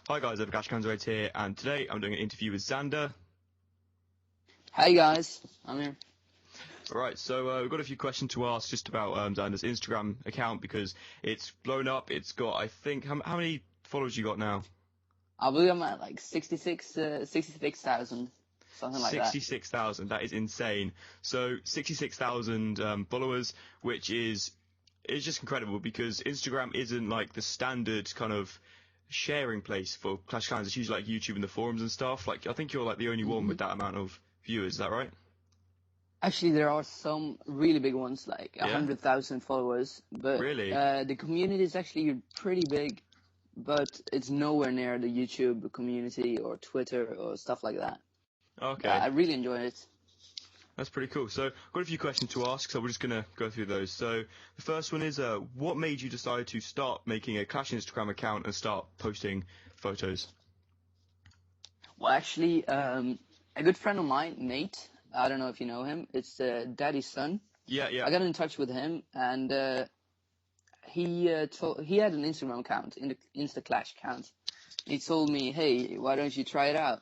Hi guys, EpicClashOfClansRaids here, and today I'm doing an interview with Zander. Hey guys, I'm here. Alright, so we've got a few questions to ask just about Zander's Instagram account because it's blown up. It's got, I think, how many followers you got now? I believe I'm at like 66,000, something like that. 66,000, that is insane. So 66,000 followers, which is just incredible because Instagram isn't like the standard kind of sharing place for Clash of Clans. It's usually like YouTube and the forums and stuff. Like, I think you're like the only one with that amount of viewers, is that right? Actually, there are some really big ones, like 100,000 followers, but Really? The community is actually pretty big, but it's nowhere near the YouTube community or Twitter or stuff like that. Okay. I really enjoy it. That's pretty cool. So, I've got a few questions to ask, so we're just going to go through those. So, the first one is, what made you decide to start making a Clash Instagram account and start posting photos? Well, actually, a good friend of mine, Nate, I don't know if you know him, it's Daddy's son. Yeah. I got in touch with him, and he had an Instagram account, in the InstaClash account. He told me, hey, why don't you try it out?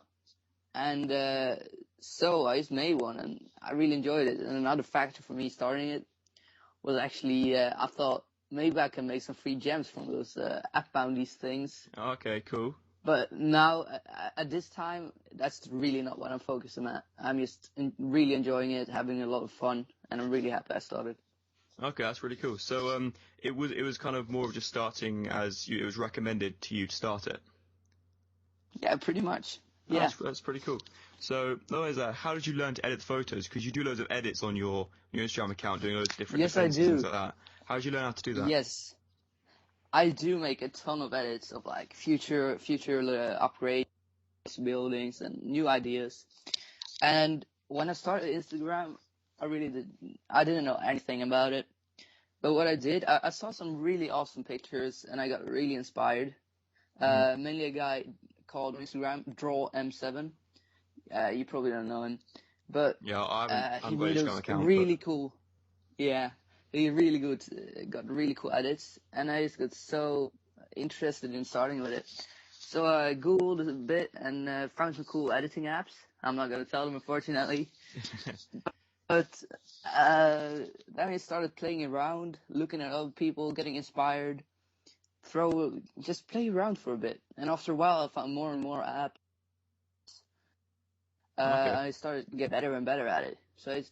And so I just made one, and I really enjoyed it. And another factor for me starting it was actually, I thought maybe I can make some free gems from those app bounties things. Okay, cool. But now, at this time, that's really not what I'm focusing at. I'm just really enjoying it, having a lot of fun, and I'm really happy I started. Okay, that's really cool. So, it was kind of more of just starting as it was recommended to you to start it. Yeah, pretty much. Yeah. That's pretty cool. So, how did you learn to edit photos? Because you do loads of edits on your Instagram account, doing loads of different defenses and things like that. How did you learn how to do that? Yes. I do make a ton of edits of like future upgrades, buildings, and new ideas. And when I started Instagram, I didn't know anything about it. But what I did, I saw some really awesome pictures, and I got really inspired. Mainly a guy called on Instagram, Draw M7. You probably don't know him, but Yeah, I haven't he got an made Instagram those account. really cool. Yeah, he really good. Got really cool edits, and I just got so interested in starting with it. So I googled a bit and found some cool editing apps. I'm not gonna tell them, unfortunately. But then I started playing around, looking at other people, getting inspired. Just play around for a bit, and after a while, I found more and more apps. Okay. I started to get better and better at it, so it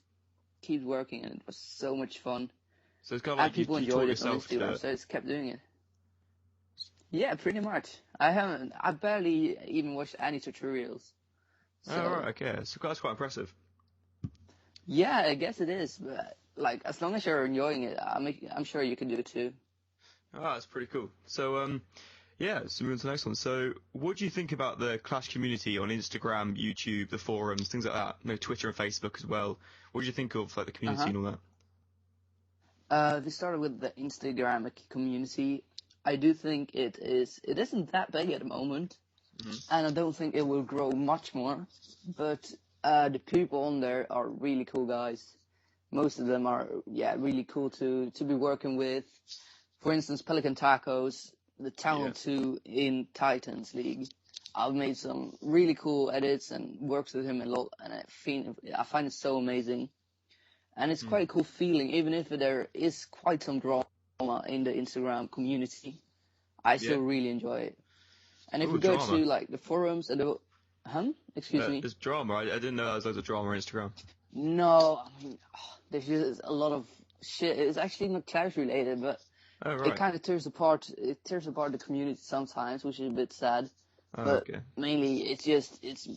keeps working, and it was so much fun. So it's kind of like People you enjoyed taught it on yourself to do Instagram, it. so I just kept doing it. Yeah, pretty much. I barely even watched any tutorials. So, Oh, right, okay. So that's quite impressive. yeah, I guess it is, but like as long as you're enjoying it, I'm sure you can do it too. Oh, that's pretty cool. So, yeah, so moving to the next one. So, what do you think about the Clash community on Instagram, YouTube, the forums, things like that? You know, Twitter and Facebook as well. What do you think of like the community and all that? We started with the Instagram community. I do think it isn't that big at the moment, and I don't think it will grow much more. But the people on there are really cool guys. Most of them are really cool to be working with. For instance, Pelican Tacos, the Town 2 in Titans League. I've made some really cool edits and worked with him a lot, and I find it so amazing. And it's quite a cool feeling, even if there is quite some drama in the Instagram community. I still really enjoy it. And if we go to like the forums and the excuse me. There's drama. I didn't know there was loads of drama on Instagram. No, I mean, there's just a lot of shit. It's actually not Clash related, but it kind of tears apart. It tears apart the community sometimes, which is a bit sad. But mainly, it's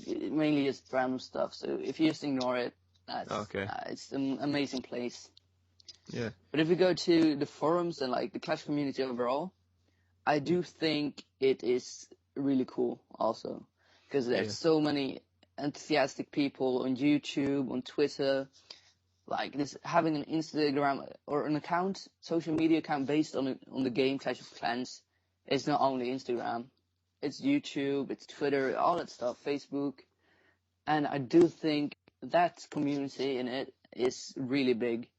mainly just random stuff. So if you just ignore it, it's an amazing place. Yeah. But if we go to the forums and like the Clash community overall, I do think it is really cool also, because there's so many enthusiastic people on YouTube, on Twitter. Like this, having an Instagram or an account, social media account based on the game Clash of Clans, it's not only Instagram, it's YouTube, it's Twitter, all that stuff, Facebook, and I do think that community in it is really big.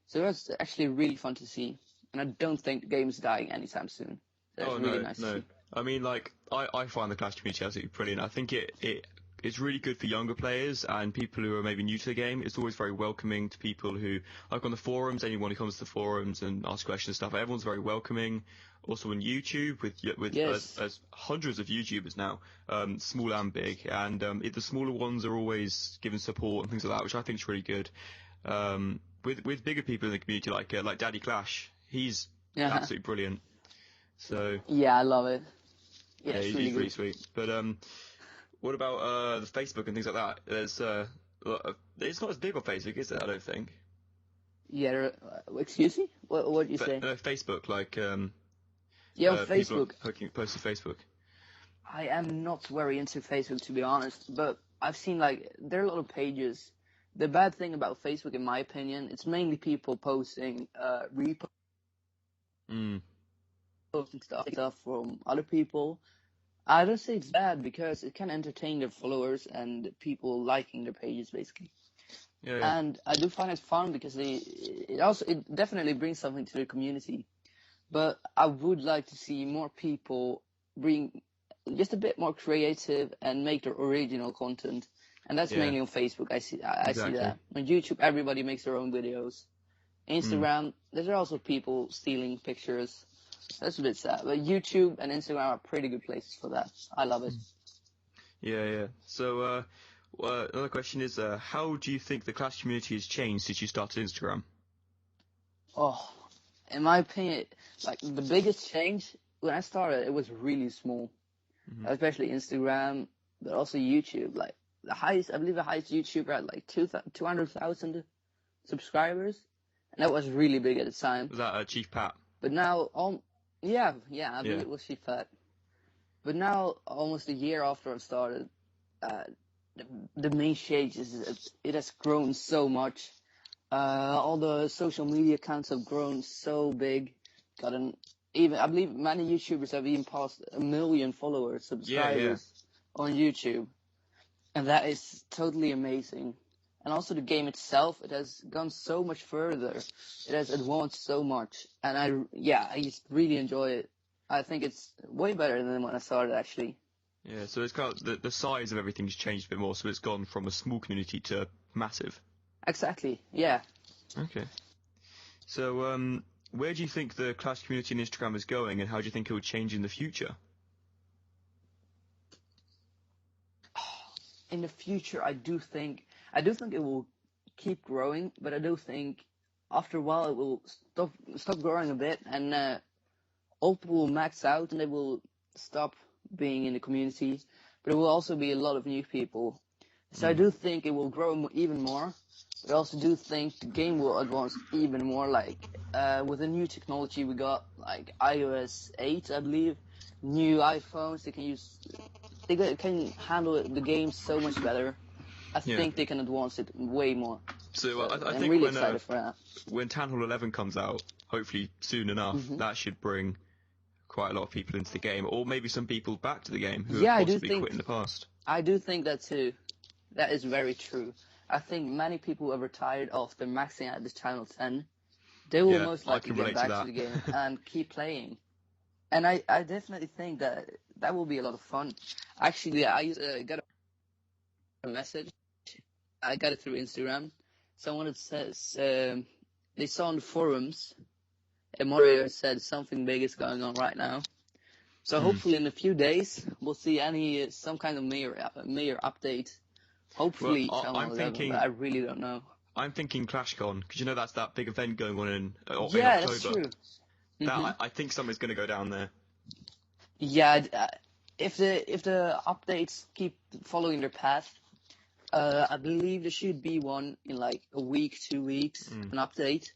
So that's actually really fun to see, and I don't think the game is dying anytime soon. So it's really nice to see. I mean, like, I find the Clash community absolutely brilliant. I think it's really good for younger players and people who are maybe new to the game. It's always very welcoming to people who, like on the forums, anyone who comes to the forums and asks questions and stuff, everyone's very welcoming. Also on YouTube, with Yes. as hundreds of YouTubers now, small and big, and the smaller ones are always given support and things like that, which I think is really good. With bigger people in the community, like Daddy Clash, he's Yeah. absolutely brilliant. So Yeah, I love it. Yeah, yeah, it's he's really really good. sweet. But what about the Facebook and things like that? There's it's not as big on Facebook, is it? I don't think. Yeah, excuse me? What did you say? Facebook, like Yeah, on people Facebook. post to Facebook. I am not very into Facebook, to be honest, but I've seen, like, there are a lot of pages. The bad thing about Facebook, in my opinion, it's mainly people posting Mm. reposting stuff from other people. I don't say it's bad because it can entertain their followers and people liking their pages, basically. Yeah. And I do find it fun because it definitely brings something to the community. But I would like to see more people bring just a bit more creative and make their original content. And that's Yeah. mainly on Facebook. I see Exactly. that. On YouTube, everybody makes their own videos. Instagram, there's also people stealing pictures. That's a bit sad. But YouTube and Instagram are pretty good places for that. I love it. Yeah. So another question is, how do you think the Clash community has changed since you started Instagram? Oh, in my opinion, like the biggest change when I started, it was really small. Especially Instagram, but also YouTube. Like I believe the highest YouTuber had like 200,000 subscribers, and that was really big at the time. Was that Chief Pat? But now, I believe it was Fat. But now, almost a year after I've started, the main change is it has grown so much. All the social media accounts have grown so big. I believe many YouTubers have even passed 1 million followers, subscribers on YouTube. And that is totally amazing. And also the game itself, it has gone so much further. It has advanced so much. And I just really enjoy it. I think it's way better than when I started, actually. Yeah, so it's kind of the size of everything's changed a bit more, so it's gone from a small community to massive. Exactly, yeah. Okay. So, where do you think the Clash community on Instagram is going, and how do you think it will change in the future? In the future, I do think it will keep growing, but I do think after a while it will stop growing a bit, and all people will max out and they will stop being in the community. But there will also be a lot of new people. So I do think it will grow even more. But I also do think the game will advance even more. Like with the new technology we got, like iOS 8, I believe, new iPhones, they can handle the game so much better. I think they can advance it way more. So I I'm think really excited for that. when Town Hall 11 comes out, hopefully soon enough, that should bring quite a lot of people into the game, or maybe some people back to the game who have possibly quit in the past. I do think that too. That is very true. I think many people who have retired after maxing out the Channel 10, they will most likely get back to the game and keep playing. And I definitely think that will be a lot of fun. Actually, I got a message. I got it through Instagram. Someone that says they saw on the forums a moderator said something big is going on right now. So hopefully in a few days we'll see some kind of mayor update. Hopefully, I'm thinking, but I really don't know. I'm thinking ClashCon, because you know that's that big event going on in October. That's true. I think something's going to go down there. Yeah, if the updates keep following their path, I believe there should be one in like a week, 2 weeks, an update,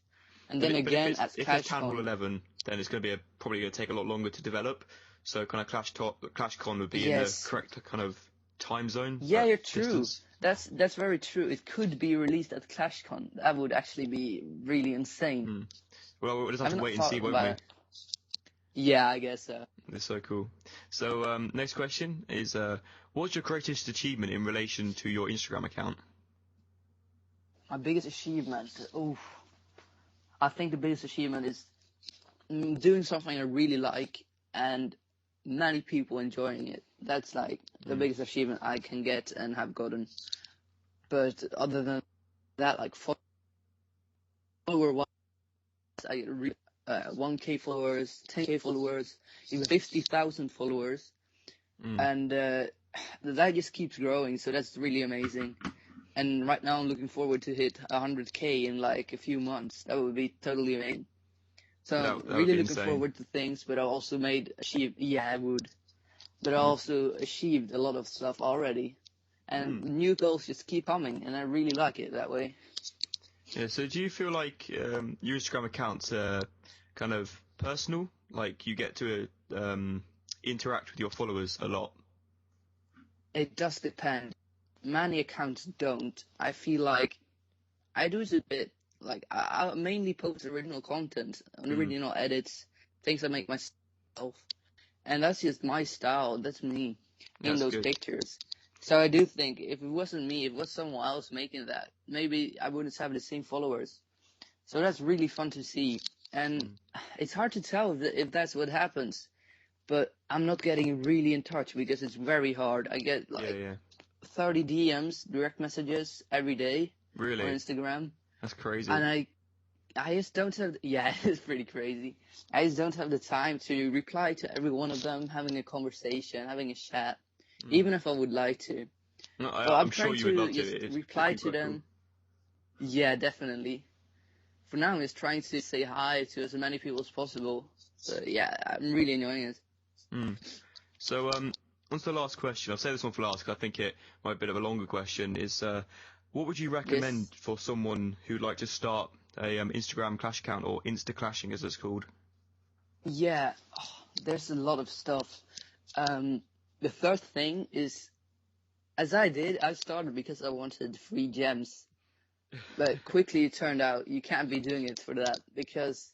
and then again at if it's Town Hall 11, then it's going to be probably going to take a lot longer to develop. So kind of ClashCon would be in the correct kind of time zone. Yeah, you're true. That's very true. It could be released at ClashCon. That would actually be really insane. Well, we'll just have to wait and see, won't we? Yeah, I guess so. That's so cool. So, next question is, what's your greatest achievement in relation to your Instagram account? My biggest achievement? I think the biggest achievement is doing something I really like and many people enjoying it. That's like the biggest achievement I can get and have gotten. But other than that, like follower wise, I get 1K followers, 10K followers, even 50,000 followers, and that just keeps growing. So that's really amazing. And right now I'm looking forward to hit 100K in like a few months. That would be totally amazing. So That I'm would really be looking insane. forward to things, but I also yeah, I would. But I also achieved a lot of stuff already. And new goals just keep coming, and I really like it that way. Yeah, so do you feel like your Instagram accounts are kind of personal? Like you get to interact with your followers a lot? It does depend. Many accounts don't. I feel like I do it a bit. Like I mainly post original content, original edits, things I make myself, and that's just my style. That's me in That's those good. pictures. So I do think if it wasn't me, if it was someone else making that, maybe I wouldn't have the same followers. So that's really fun to see, and it's hard to tell if that's what happens. But I'm not getting really in touch because it's very hard. I get like 30 DMs, direct messages every day on Really? Instagram, That's crazy. and I just don't have. Yeah, it's pretty crazy. I just don't have the time to reply to every one of them, having a conversation, having a chat, even if I would like to. No, So I'm I'm sure trying you would to love to. just It'd reply be to quite cool. them. Yeah, definitely. For now, I'm just trying to say hi to as many people as possible. So yeah, I'm really enjoying it. So, on to the last question. I'll say this one for last because I think it might be a bit of a longer question. Is what would you recommend for someone who'd like to start a Instagram Clash account, or InstaClashing as it's called? Yeah, there's a lot of stuff. The first thing is, as I started because I wanted free gems. But quickly it turned out you can't be doing it for that because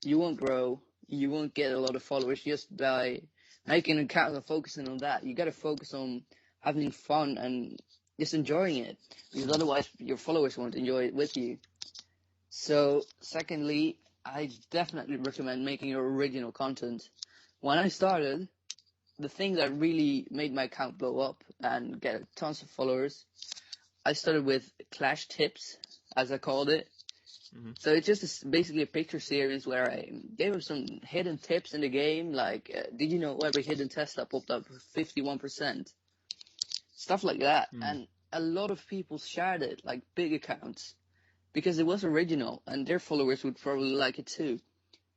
you won't grow, you won't get a lot of followers just by making an account and focusing on that. You gotta focus on having fun and just enjoying it, because otherwise your followers won't enjoy it with you. So secondly, I definitely recommend making your original content. When I started, the thing that really made my account blow up and get tons of followers, I started with Clash Tips, as I called it. So it's just basically a picture series where I gave them some hidden tips in the game, like, did you know every hidden Tesla popped up 51%? Stuff like that. And a lot of people shared it, like big accounts, because it was original, and their followers would probably like it too.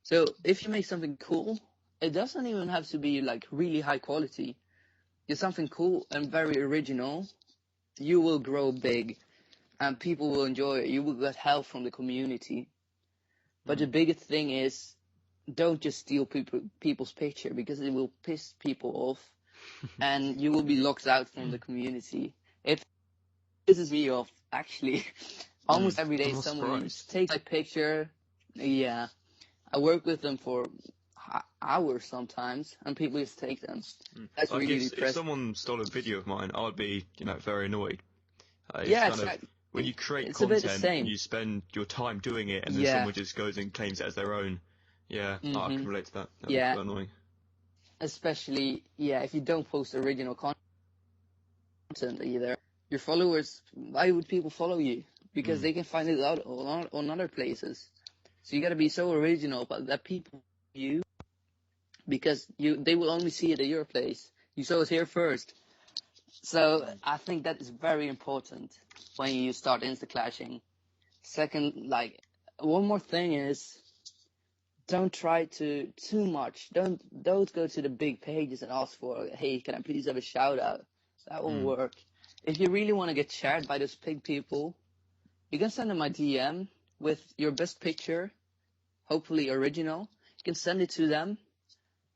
So if you make something cool, it doesn't even have to be like really high quality. Just something cool and very original, you will grow big. And people will enjoy it. You will get help from the community. But the biggest thing is, don't just steal people's picture, because it will piss people off, and you will be locked out from the community. It pisses me off, actually. Almost every day someone takes my picture. Yeah, I work with them for hours sometimes, and people just take them. That's Like really if depressing. someone stole a video of mine, I'd be, very annoyed. Yeah, It's kind of, when you create it's a bit the content, same. you spend your time doing it, and then someone just goes and claims it as their own. Yeah, I can relate to that. That'd be quite annoying. Especially, if you don't post original content either, your followers, why would people follow you? Because they can find it out on other places. So you gotta be so original, but that people you, because they will only see it at your place. You saw it here first. So I think that is very important when you start InstaClashing. Second, one more thing is, don't try too much. Don't go to the big pages and ask for, hey, can I please have a shout out? That won't work. If you really want to get shared by those big people, you can send them a DM with your best picture, hopefully original. You can send it to them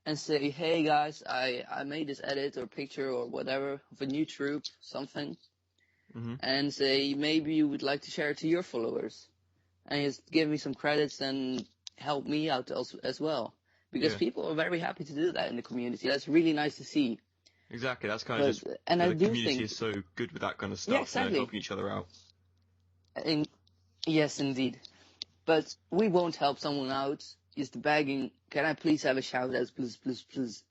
and say, hey guys, I made this edit or picture or whatever of a new troop, something. And say, maybe you would like to share it to your followers. And just give me some credits and help me out as well. Because people are very happy to do that in the community. That's really nice to see. Exactly, that's kind of just, and the I do community think, is so good with that kind of stuff, exactly. helping each other out. Yes, indeed. But we won't help someone out just begging, can I please have a shout out, please, please, please.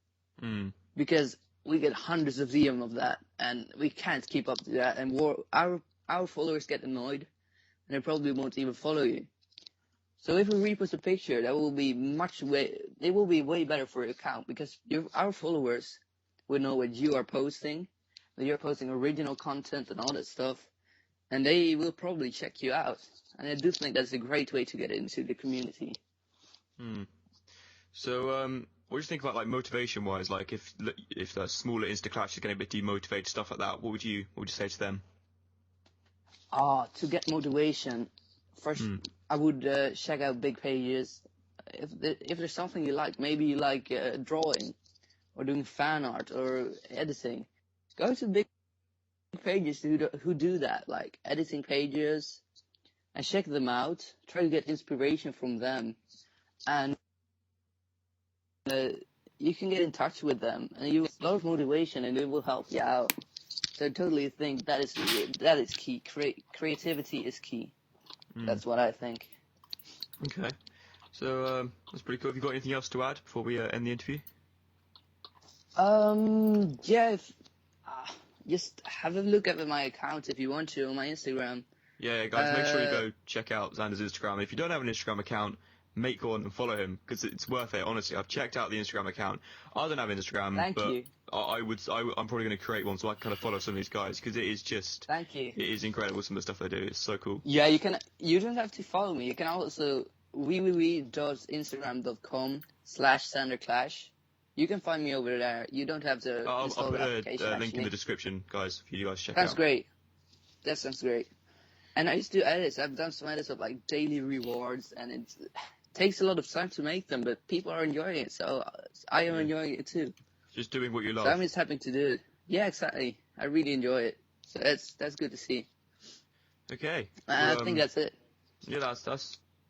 because we get hundreds of DM of that, and we can't keep up to that, and our followers get annoyed, and they probably won't even follow you. So if we repost a picture, that will be it will be way better for your account, because our followers will know what you are posting, that you're posting original content and all that stuff, and they will probably check you out. And I do think that's a great way to get into the community. So, what do you think about like motivation-wise? Like, if the smaller InstaClash is getting a bit demotivated, stuff like that, what would you say to them? To get motivation, first I would check out big pages. If there's something you like, maybe you like drawing, or doing fan art, or editing, go to big pages who do that, like editing pages, and check them out. Try to get inspiration from them, and you can get in touch with them, and you have a lot of motivation, and it will help you out. So I totally think that is key. Creativity is key. That's what I think. Okay. So that's pretty cool. Have you got anything else to add before we end the interview? Yeah. Just have a look at my account if you want to on my Instagram. Yeah, guys, make sure you go check out Zander's Instagram. If you don't have an Instagram account, make one and follow him, because it's worth it. Honestly, I've checked out the Instagram account. I don't have Instagram, Thank but you. I'm probably going to create one so I can kind of follow some of these guys, because it is just. Thank you. It is incredible, some of the stuff they do. It's so cool. Yeah, you can. You don't have to follow me. You can also www.instagram.com/ZanderClash. You can find me over there. You don't have to install the application. I'll put a link in the description, guys, for you guys to check out. That's great. That sounds great. And I used to do edits. I've done some edits of like daily rewards, and it takes a lot of time to make them, but people are enjoying it, so I am enjoying it too. Just doing what you love. So I'm just happy to do it. Yeah, exactly. I really enjoy it. So that's good to see. Okay. I think that's it. Yeah, that's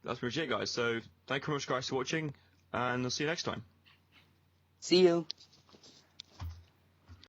pretty much it, guys. So thank you very much, guys, for watching, and I'll see you next time. See you.